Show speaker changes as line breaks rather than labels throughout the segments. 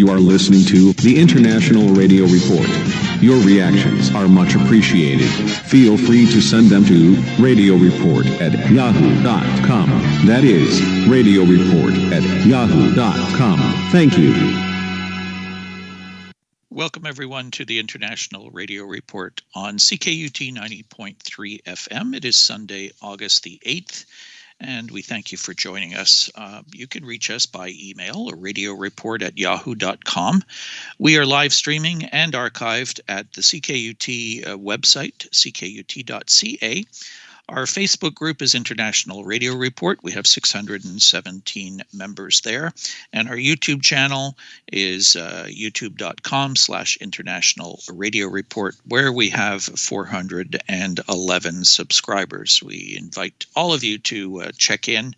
You are listening to the International Radio Report. Your reactions are much appreciated. Feel free to send them to radioreport@yahoo.com. That is, radioreport@yahoo.com. Thank you.
Welcome, everyone, to the International Radio Report on CKUT 90.3 FM. It is Sunday, August the 8th, and we thank you for joining us. You can reach us by email, radioreport@yahoo.com. We are live streaming and archived at the CKUT website, ckut.ca. Our Facebook group is International Radio Report. We have 617 members there. And our YouTube channel is youtube.com/International Radio Report, where we have 411 subscribers. We invite all of you to check in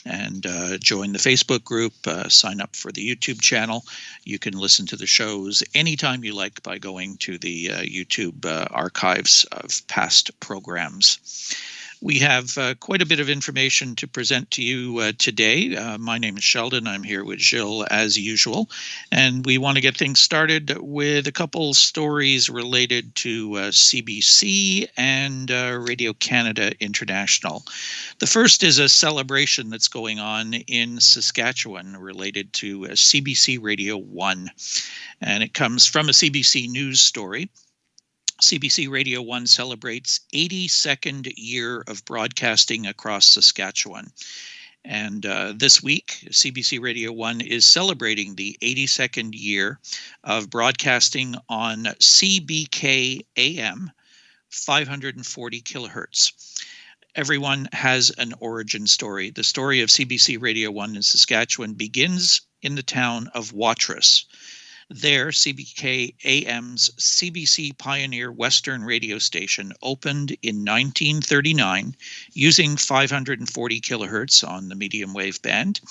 and join the Facebook group, sign up for the YouTube channel. You can listen to the shows anytime you like by going to the YouTube archives of past programs. We have quite a bit of information to present to you today. My name is Sheldon. I'm here with Gilles as usual. And we want to get things started with a couple stories related to CBC and Radio Canada International. The first is a celebration that's going on in Saskatchewan related to CBC Radio One. And it comes from a CBC News story. CBC Radio One celebrates 82nd year of broadcasting across Saskatchewan. And this week, CBC Radio One is celebrating the 82nd year of broadcasting on CBK AM 540 kilohertz. Everyone has an origin story. The story of CBC Radio One in Saskatchewan begins in the town of Watrous. There, CBK AM's CBC Pioneer Western radio station opened in 1939 using 540 kilohertz on the medium wave band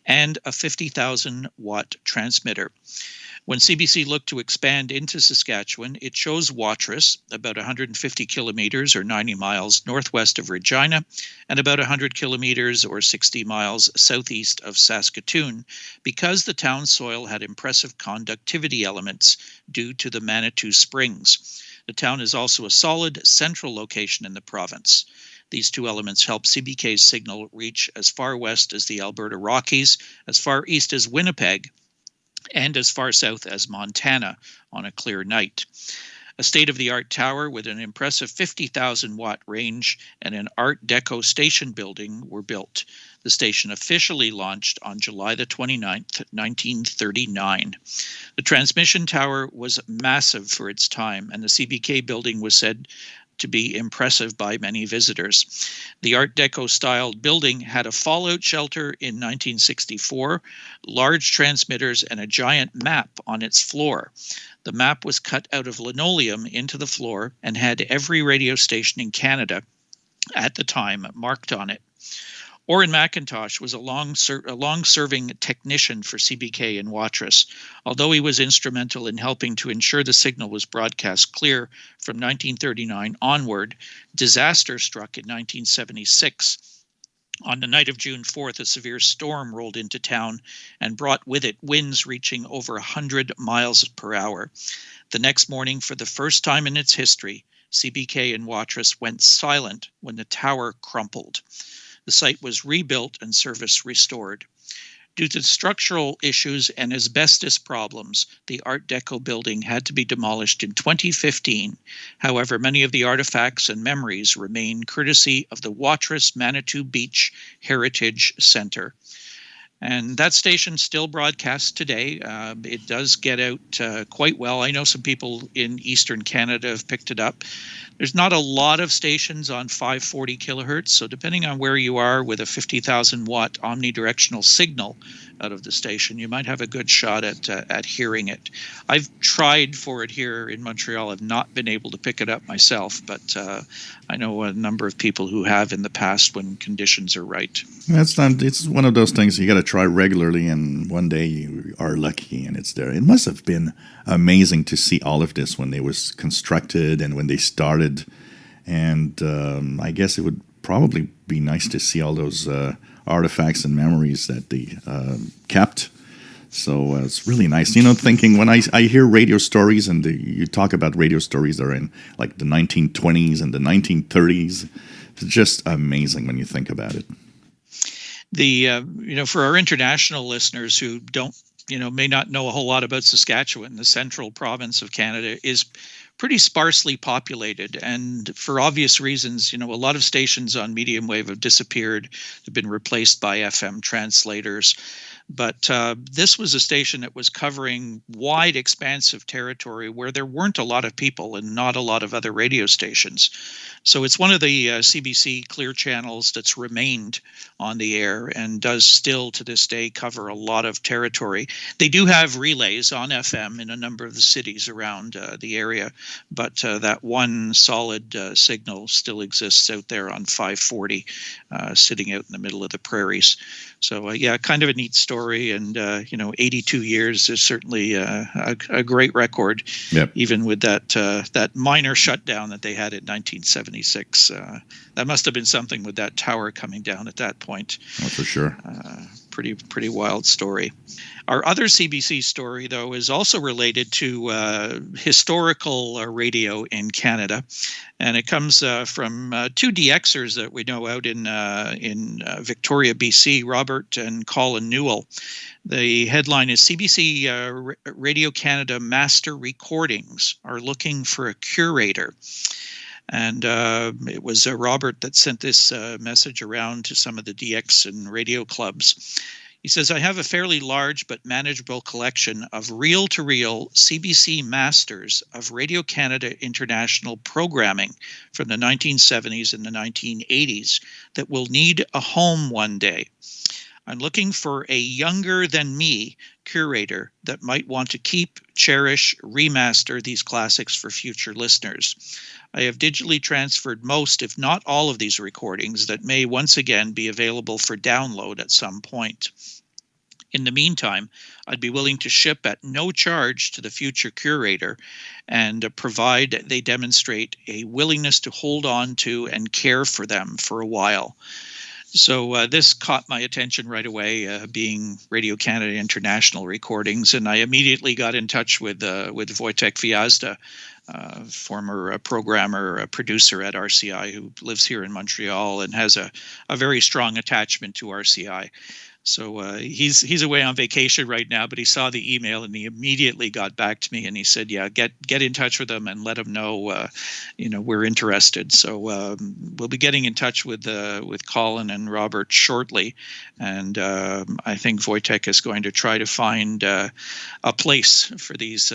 and a 50,000 watt transmitter. When CBC looked to expand into Saskatchewan, it chose Watrous, about 150 kilometers or 90 miles northwest of Regina, and about 100 kilometers or 60 miles southeast of Saskatoon, because the town's soil had impressive conductivity elements due to the Manitou Springs. The town is also a solid central location in the province. These two elements help CBK's signal reach as far west as the Alberta Rockies, as far east as Winnipeg, and as far south as Montana on a clear night. A state-of-the-art tower with an impressive 50,000 watt range and an Art Deco station building were built. The station officially launched on July the 29th, 1939. The transmission tower was massive for its time, and the CBK building was said to be impressive by many visitors. The Art Deco-styled building had a fallout shelter in 1964, large transmitters, and a giant map on its floor. The map was cut out of linoleum into the floor and had every radio station in Canada at the time marked on it. Oren McIntosh was a long-serving technician for CBK in Watrous. Although he was instrumental in helping to ensure the signal was broadcast clear from 1939 onward, disaster struck in 1976. On the night of June 4th, a severe storm rolled into town and brought with it winds reaching over 100 miles per hour. The next morning, for the first time in its history, CBK in Watrous went silent when the tower crumpled. The site was rebuilt and service restored. Due to structural issues and asbestos problems, the Art Deco building had to be demolished in 2015. However, many of the artifacts and memories remain courtesy of the Watrous Manitou Beach Heritage Center. And that station still broadcasts today. It does get out quite well. I know some people in Eastern Canada have picked it up. There's not a lot of stations on 540 kilohertz, so depending on where you are with a 50,000 watt omnidirectional signal out of the station, you might have a good shot at hearing it. I've tried for it here in Montreal. I've not been able to pick it up myself, but I know a number of people who have in the past when conditions are right.
It's one of those things you got to try regularly, and one day you are lucky and it's there. It must have been amazing to see all of this when they was constructed and when they started, and I guess it would probably be nice to see all those artifacts and memories that they kept. So it's really nice. Thinking when I hear radio stories, and you talk about radio stories that are in like the 1920s and the 1930s, it's just amazing when you think about it.
For our international listeners who don't, may not know a whole lot about Saskatchewan, the central province of Canada is pretty sparsely populated, and for obvious reasons, a lot of stations on medium wave have disappeared, have been replaced by FM translators. But this was a station that was covering wide, expansive territory where there weren't a lot of people and not a lot of other radio stations. So it's one of the CBC clear channels that's remained on the air and does still to this day cover a lot of territory. They do have relays on FM in a number of the cities around the area, but that one solid signal still exists out there on 540, sitting out in the middle of the prairies. So kind of a neat story, and 82 years is certainly a great record.
Yep.
Even with that minor shutdown that they had in 1976. That must have been something with that tower coming down at that point.
Oh, for sure.
Pretty wild story. Our other CBC story, though, is also related to historical radio in Canada, and it comes from two DXers that we know out in Victoria, BC, Robert and Colin Newell. The headline is CBC Radio Canada Master Recordings are looking for a curator. And it was Robert that sent this message around to some of the DX and radio clubs. He says, I have a fairly large but manageable collection of reel-to-reel CBC masters of Radio Canada International programming from the 1970s and the 1980s that will need a home one day. I'm looking for a younger-than-me curator that might want to keep, cherish, remaster these classics for future listeners. I have digitally transferred most, if not all, of these recordings that may once again be available for download at some point. In the meantime, I'd be willing to ship at no charge to the future curator and provide they demonstrate a willingness to hold on to and care for them for a while. So this caught my attention right away, being Radio Canada International recordings, and I immediately got in touch with Wojtek Wjazda, former programmer, producer at RCI, who lives here in Montreal and has a very strong attachment to RCI. So he's away on vacation right now, but he saw the email and he immediately got back to me and he said, "Yeah, get in touch with them and let them know, we're interested." So we'll be getting in touch with Colin and Robert shortly, and I think Wojtek is going to try to find a place for these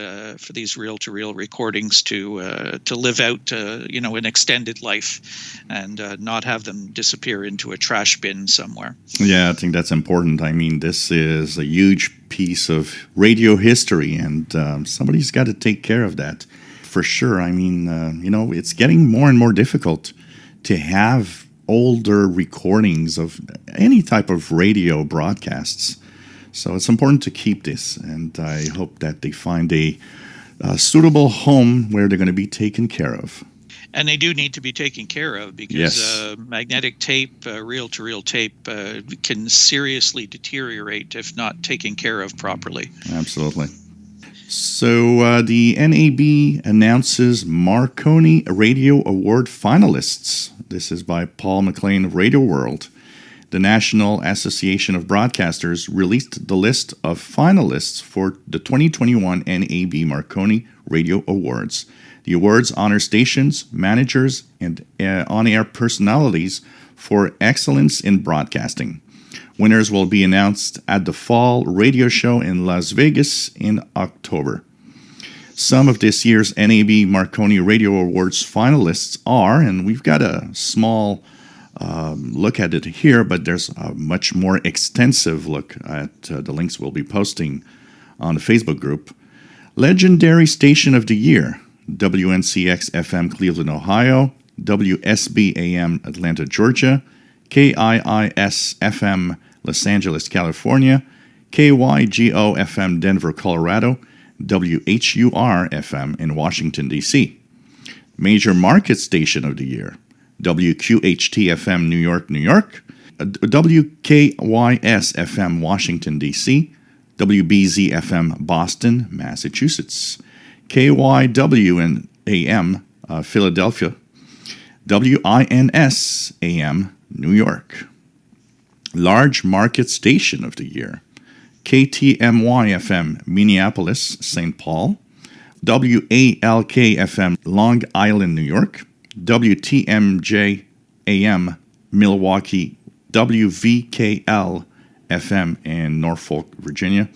reel-to-reel recordings to live out, an extended life, and not have them disappear into a trash bin somewhere.
Yeah, I think that's important. I mean, this is a huge piece of radio history, and somebody's got to take care of that for sure. I mean, it's getting more and more difficult to have older recordings of any type of radio broadcasts. So it's important to keep this, and I hope that they find a suitable home where they're going to be taken care of.
And they do need to be taken care of because
Yes.
Magnetic tape, reel-to-reel tape can seriously deteriorate if not taken care of properly.
Absolutely. So the NAB announces Marconi Radio Award finalists. This is by Paul McLean of Radio World. The National Association of Broadcasters released the list of finalists for the 2021 NAB Marconi Radio Awards. The awards honor stations, managers, and on-air personalities for excellence in broadcasting. Winners will be announced at the Fall Radio Show in Las Vegas in October. Some of this year's NAB Marconi Radio Awards finalists are, and we've got a small look at it here, but there's a much more extensive look at the links we'll be posting on the Facebook group. Legendary Station of the Year, WNCX FM Cleveland, Ohio, WSB AM Atlanta, Georgia, KIIS FM Los Angeles, California, KYGO FM Denver, Colorado, WHUR FM in Washington, D.C. Major Market Station of the Year, WQHT FM New York, New York, WKYS FM Washington, D.C., WBZ-FM Boston, Massachusetts, KYW and AM Philadelphia, WINS AM New York. Large Market Station of the Year, KTMY-FM Minneapolis, St. Paul, WALK-FM Long Island, New York, WTMJ-AM Milwaukee, WVKL-FM in Norfolk, Virginia,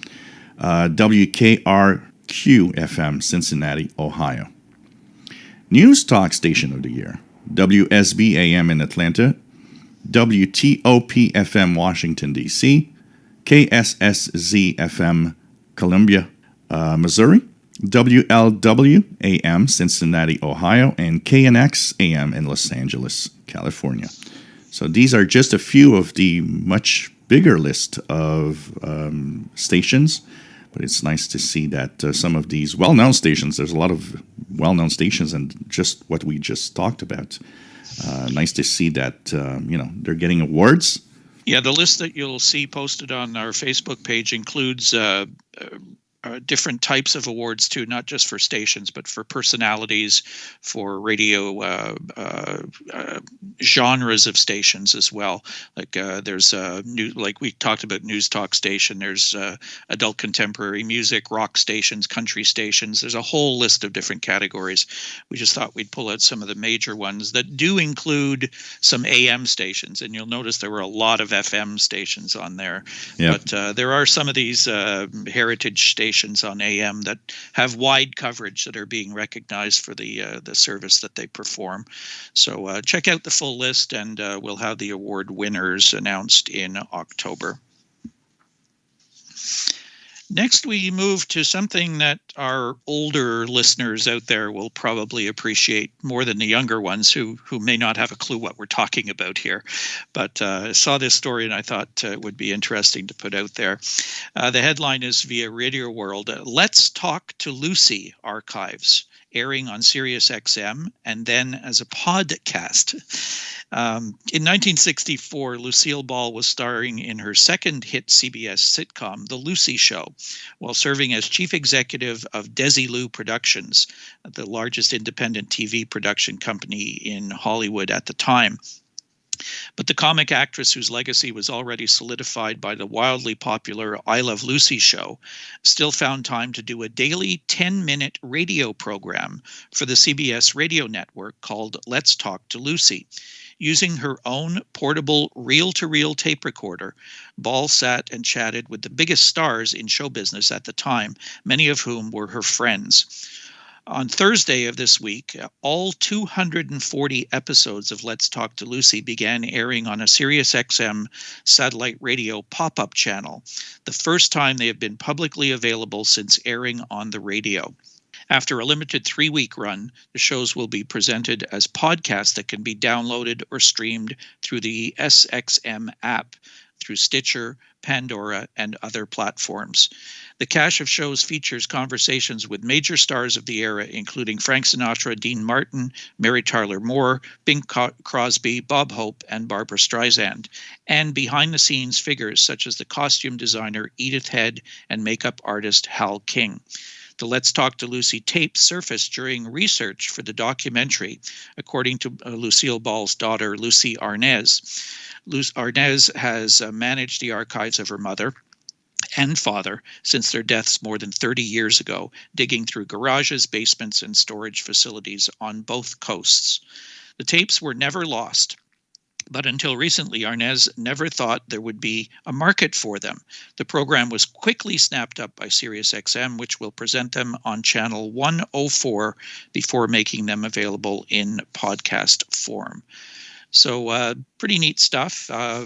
WKRQ-FM Cincinnati, Ohio. News Talk Station of the Year, WSB-AM in Atlanta, WTOP-FM Washington, D.C., KSSZ-FM Columbia, Missouri, WLW-AM Cincinnati, Ohio, and KNX-AM in Los Angeles, California. So these are just a few of the much bigger list of stations, but it's nice to see that some of these well-known stations, there's a lot of well-known stations and just what we just talked about. Nice to see that, they're getting awards.
Yeah, the list that you'll see posted on our Facebook page includes different types of awards too, not just for stations, but for personalities, for radio genres of stations as well. Like there's like we talked about, news talk station. There's adult contemporary music, rock stations, country stations. There's a whole list of different categories. We just thought we'd pull out some of the major ones that do include some AM stations, and you'll notice there were a lot of FM stations on there. Yep. But there are some of these heritage stations on AM that have wide coverage that are being recognized for the service that they perform. So check out the full list, and we'll have the award winners announced in October. Next, we move to something that our older listeners out there will probably appreciate more than the younger ones who may not have a clue what we're talking about here. But I saw this story and I thought it would be interesting to put out there. The headline is via Radio World, Let's Talk to Lucy archives, airing on Sirius XM and then as a podcast. In 1964, Lucille Ball was starring in her second hit CBS sitcom, The Lucy Show, while serving as chief executive of Desilu Productions, the largest independent TV production company in Hollywood at the time. But the comic actress, whose legacy was already solidified by the wildly popular I Love Lucy show, still found time to do a daily 10-minute radio program for the CBS radio network called Let's Talk to Lucy. Using her own portable reel-to-reel tape recorder, Ball sat and chatted with the biggest stars in show business at the time, many of whom were her friends. On Thursday of this week, all 240 episodes of Let's Talk to Lucy began airing on a Sirius XM satellite radio pop-up channel, the first time they have been publicly available since airing on the radio. After a limited 3-week run, the shows will be presented as podcasts that can be downloaded or streamed through the SXM app, through Stitcher, Pandora, and other platforms. The cache of shows features conversations with major stars of the era, including Frank Sinatra, Dean Martin, Mary Tyler Moore, Bing Crosby, Bob Hope, and Barbra Streisand, and behind-the-scenes figures such as the costume designer Edith Head and makeup artist Hal King. The Let's Talk to Lucy tape surfaced during research for the documentary, according to Lucille Ball's daughter, Lucy Arnaz. Arnaz has managed the archives of her mother and father since their deaths more than 30 years ago, digging through garages, basements, and storage facilities on both coasts. The tapes were never lost, but until recently, Arnaz never thought there would be a market for them. The program was quickly snapped up by Sirius XM, which will present them on channel 104 before making them available in podcast form. So pretty neat stuff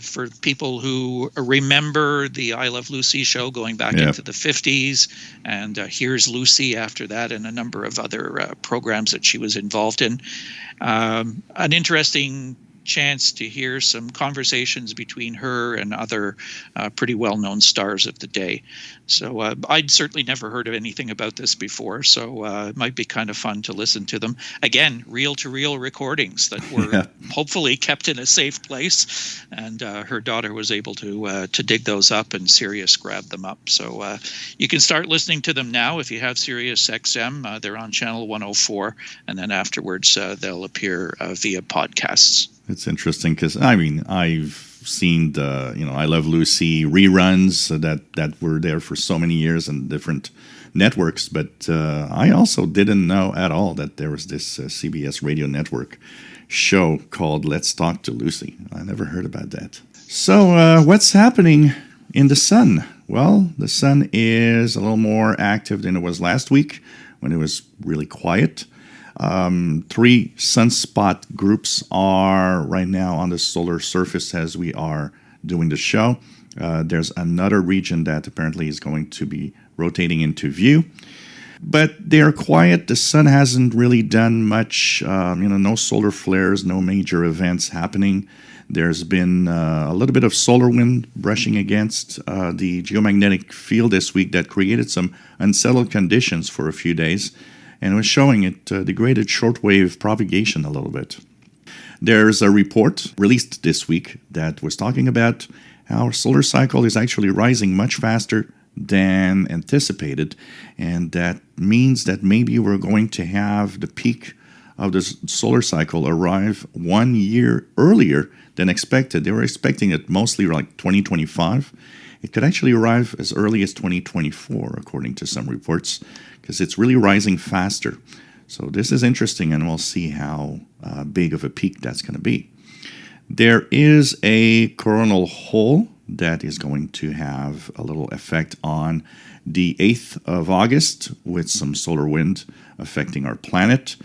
for people who remember the I Love Lucy show going back into the 50s, and Here's Lucy after that, and a number of other programs that she was involved in. An interesting chance to hear some conversations between her and other pretty well-known stars of the day. So I'd certainly never heard of anything about this before, so it might be kind of fun to listen to them. Again, reel-to-reel recordings that were hopefully kept in a safe place, and her daughter was able to dig those up, and Sirius grabbed them up. So you can start listening to them now if you have Sirius XM. They're on channel 104, and then afterwards they'll appear via podcasts.
It's interesting because, I mean, I've seen the, I Love Lucy reruns that were there for so many years in different networks, but I also didn't know at all that there was this CBS Radio Network show called Let's Talk to Lucy. I never heard about that. So what's happening in the sun? Well, the sun is a little more active than it was last week when it was really quiet. 3 sunspot groups are right now on the solar surface as we are doing the show. There's another region that apparently is going to be rotating into view. But they're quiet. The sun hasn't really done much. No solar flares, no major events happening. There's been a little bit of solar wind brushing against the geomagnetic field this week that created some unsettled conditions for a few days. And was showing it degraded shortwave propagation a little bit. There's a report released this week that was talking about how our solar cycle is actually rising much faster than anticipated, and that means that maybe we're going to have the peak of the solar cycle arrive 1 year earlier than expected. They were expecting it mostly like 2025. It could actually arrive as early as 2024, according to some reports, because it's really rising faster. So this is interesting, and we'll see how big of a peak that's going to be. There is a coronal hole that is going to have a little effect on the 8th of August with some solar wind affecting our planet.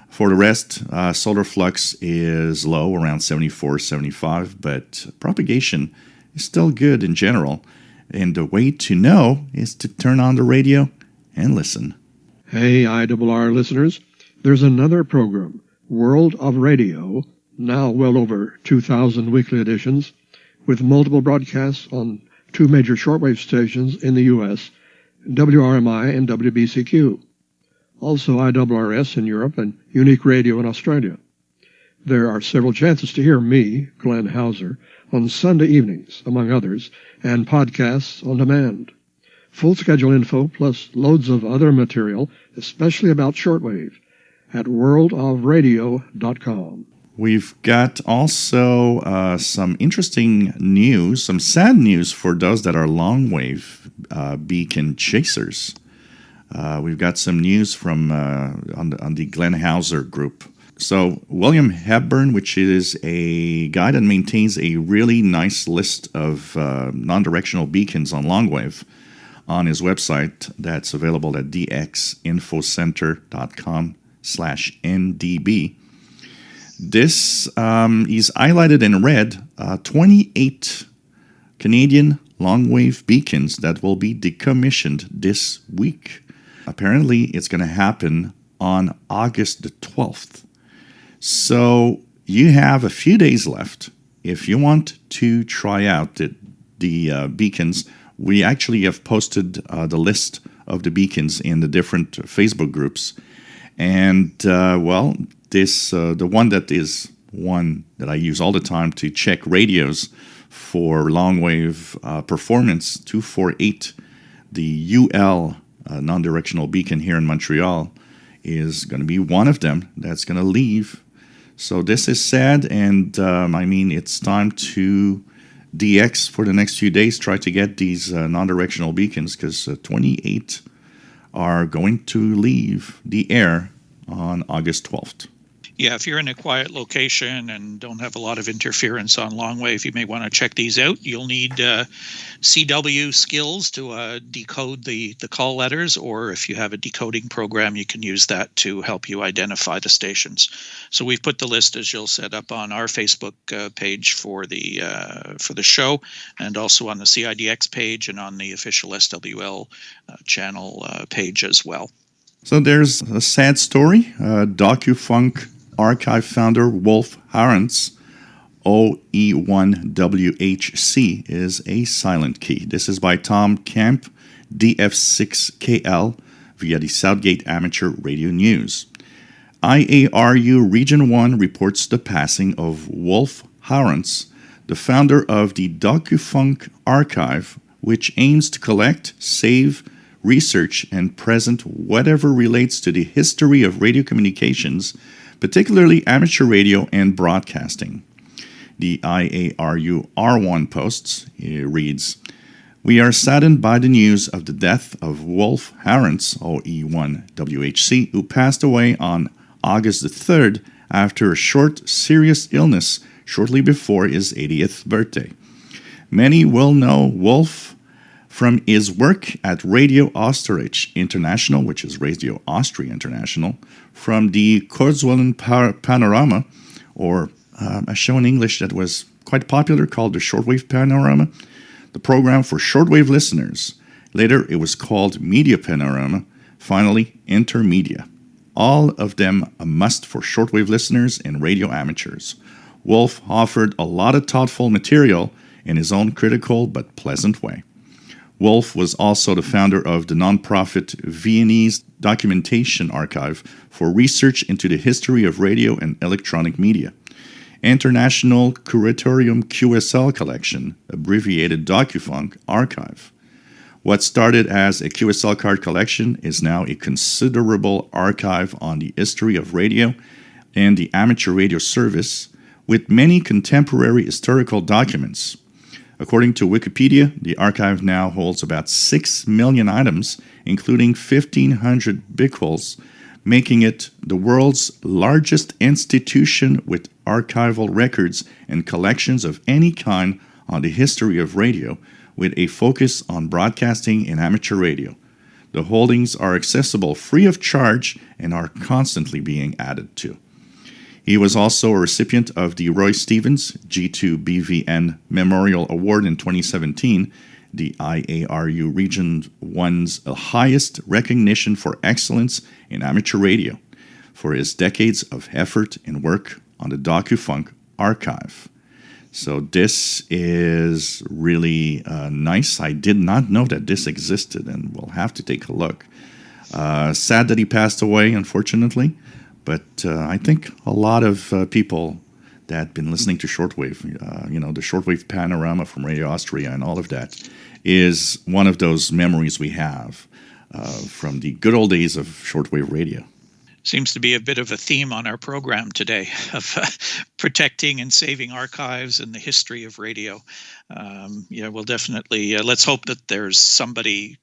For the rest, solar flux is low, around 74, 75, but propagation is still good in general. And the way to know is to turn on the radio and listen.
Hey, IRR listeners, there's another program, World of Radio, now well over 2,000 weekly editions, with multiple broadcasts on 2 major shortwave stations in the U.S., WRMI and WBCQ. Also IRRS in Europe and Unique Radio in Australia. There are several chances to hear me, Glenn Hauser, on Sunday evenings, among others, and podcasts on demand. Full schedule info plus loads of other material, especially about shortwave, at worldofradio.com.
We've got also some interesting news, some sad news for those that are long-wave beacon chasers. We've got some news from on the Glenn Hauser group. So William Hepburn, which is a guy that maintains a really nice list of non-directional beacons on longwave on his website that's available at dxinfocenter.com/ndb. This is highlighted in red 28 Canadian longwave beacons that will be decommissioned this week. Apparently, it's going to happen on August the 12th. So you have a few days left. If you want to try out the beacons, we actually have posted the list of the beacons in the different Facebook groups. And, this the one that I use all the time to check radios for longwave performance, 248, the UL non-directional beacon here in Montreal, is going to be one of them that's going to leave. So this is sad, and it's time to DX for the next few days, try to get these non-directional beacons, because 28 are going to leave the air on August 12th.
Yeah, if you're in a quiet location and don't have a lot of interference on longwave, you may want to check these out. You'll need CW skills to decode the call letters, or if you have a decoding program, you can use that to help you identify the stations. So we've put the list, as you'll set up, on our Facebook page for the show, and also on the CIDX page and on the official SWL channel page as well.
So there's a sad story. DokuFunk archive founder Wolf Harranth OE1WHC is a silent key. This is by Tom Camp, DF6KL, via the Southgate Amateur Radio News. IARU Region 1 reports the passing of Wolf Harranth, the founder of the DokuFunk archive, which aims to collect, save, research, and present whatever relates to the history of radio communications, particularly amateur radio and broadcasting. The IARU R1 posts reads, "We are saddened by the news of the death of Wolf Harranth OE1WHC, who passed away on August the 3rd after a short, serious illness shortly before his 80th birthday. Many will know Wolf from his work at Radio Österreich International, which is Radio Austria International, from the Kurzwellen Panorama, or a show in English that was quite popular called the Shortwave Panorama, the program for shortwave listeners. Later, it was called Media Panorama, finally, Intermedia. All of them a must for shortwave listeners and radio amateurs. Wolf offered a lot of thoughtful material in his own critical but pleasant way. Wolf was also the founder of the non-profit Viennese Documentation Archive for research into the history of radio and electronic media. International Curatorium QSL Collection, abbreviated DokuFunk, archive. What started as a QSL card collection is now a considerable archive on the history of radio and the amateur radio service, with many contemporary historical documents. According to Wikipedia, the archive now holds about 6 million items, including 1,500 bequels, making it the world's largest institution with archival records and collections of any kind on the history of radio, with a focus on broadcasting and amateur radio. The holdings are accessible free of charge and are constantly being added to. He was also a recipient of the Roy Stevens G2BVN Memorial Award in 2017, the IARU Region 1's highest recognition for excellence in amateur radio, for his decades of effort and work on the DokuFunk archive. So this is really nice. I did not know that this existed, and we'll have to take a look. Sad that he passed away, unfortunately. But I think a lot of people that have been listening to shortwave, the shortwave panorama from Radio Austria and all of that, is one of those memories we have from the good old days of shortwave radio.
Seems to be a bit of a theme on our program today of protecting and saving archives and the history of radio. We'll definitely, let's hope that there's somebody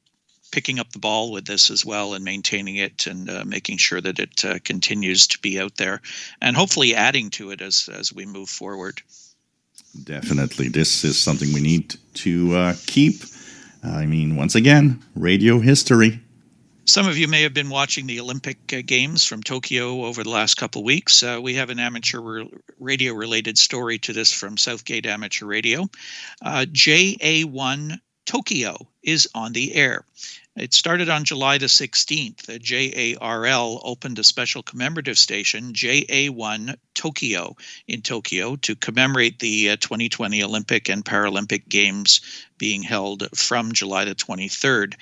picking up the ball with this as well and maintaining it and making sure that it continues to be out there and hopefully adding to it as we move forward.
Definitely. This is something we need to keep. Once again, radio history.
Some of you may have been watching the Olympic Games from Tokyo over the last couple of weeks. We have an amateur radio-related story to this from Southgate Amateur Radio. JA1 Tokyo is on the air. It started on July the 16th. JARL opened a special commemorative station, JA1 Tokyo, in Tokyo to commemorate the 2020 Olympic and Paralympic Games being held from July the 23rd.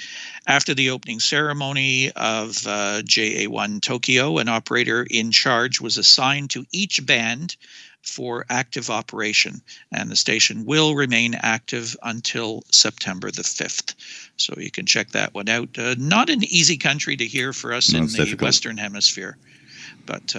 After the opening ceremony of JA1 Tokyo, an operator in charge was assigned to each band for active operation, and the station will remain active until September the 5th. So you can check that one out. Not an easy country to hear for us in the Western Hemisphere, but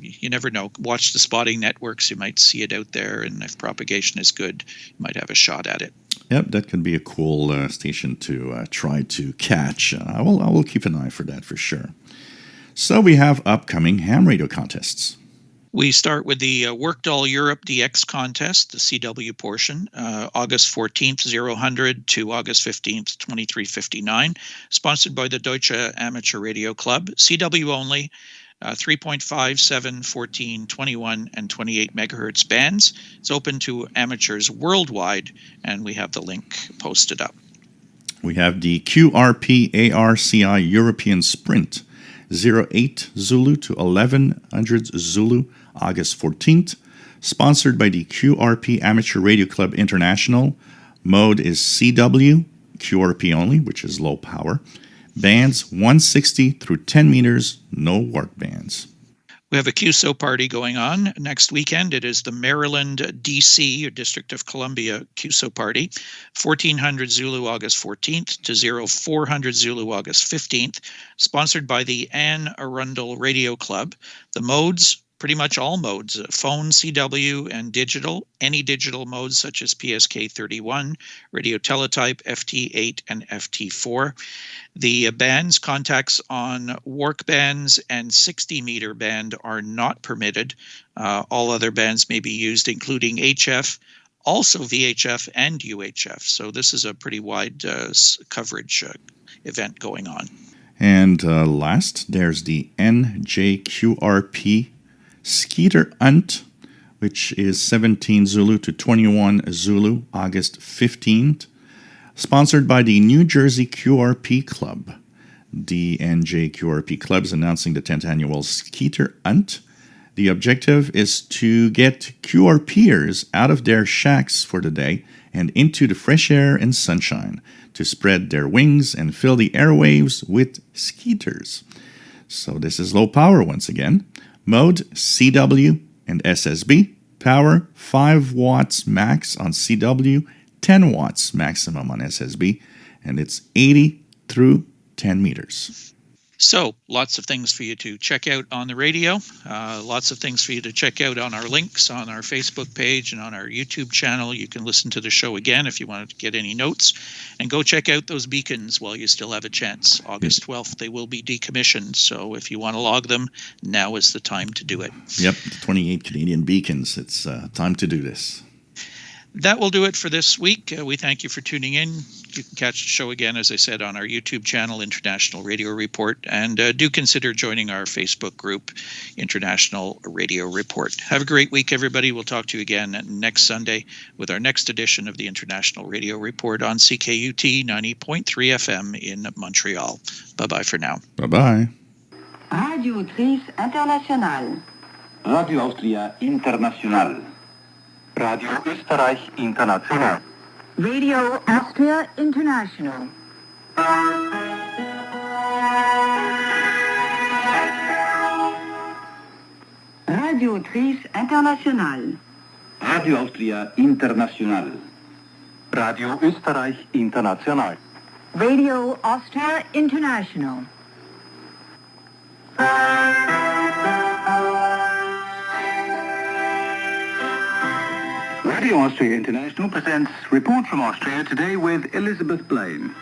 you never know. Watch the spotting networks. You might see it out there, and if propagation is good, you might have a shot at it.
Yep, that could be a cool station to try to catch. I will keep an eye for that for sure. So we have upcoming ham radio contests.
We start with the Workdoll Europe DX contest, the CW portion, August 14th, 0000 to August 15th, 2359, sponsored by the Deutsche Amateur Radio Club, CW only, 3.5, 7, 14, 21, and 28 megahertz bands. It's open to amateurs worldwide, and we have the link posted up.
We have the QRP ARCI European Sprint, 08 Zulu to 1100 Zulu, August 14th, sponsored by the QRP Amateur Radio Club International. Mode is CW, QRP only, which is low power. Bands 160 through 10 meters, no work bands.
We have a Cuso party going on next weekend. It is the Maryland, D.C., or District of Columbia Cuso party. 1400 Zulu August 14th to 0400 Zulu August 15th, sponsored by the Anne Arundel Radio Club. The modes, pretty much all modes, phone, CW, and digital, any digital modes such as PSK 31, radio teletype, FT8, and FT4. The bands, contacts on work bands and 60-meter band are not permitted. All other bands may be used, including HF, also VHF and UHF. So this is a pretty wide coverage event going on.
And last, there's the Njqrp Skeeter Ant, which is 17 Zulu to 21 Zulu, August 15th, sponsored by the New Jersey QRP Club. The Njqrp Club is announcing the 10th annual Skeeter Ant. The objective is to get QRPers out of their shacks for the day and into the fresh air and sunshine to spread their wings and fill the airwaves with skeeters. So this is low power once again. Mode CW and SSB. Power 5 watts max on CW, 10 watts maximum on SSB, and it's 80 through 10 meters.
So, lots of things for you to check out on the radio, lots of things for you to check out on our links on our Facebook page and on our YouTube channel. You can listen to the show again if you want to get any notes, and go check out those beacons while you still have a chance. August 12th, they will be decommissioned, so if you want to log them, now is the time to do it.
Yep, the 28 Canadian beacons. It's time to do this.
That will do it for this week. We thank you for tuning in. You can catch the show again, as I said, on our YouTube channel, International Radio Report, and do consider joining our Facebook group, International Radio Report. Have a great week, everybody. We'll talk to you again next Sunday with our next edition of the International Radio Report on CKUT 90.3 FM in Montreal. Bye-bye for now.
Bye-bye.
Radio Autrice Internationale.
Radio Austria International.
Radio Österreich International.
Radio Austria International. Radio Autrice Internationale.
Radio Austria International.
Radio Österreich International.
Radio Austria International.
Radio Austria International presents Report from Austria today with Elizabeth Blaine.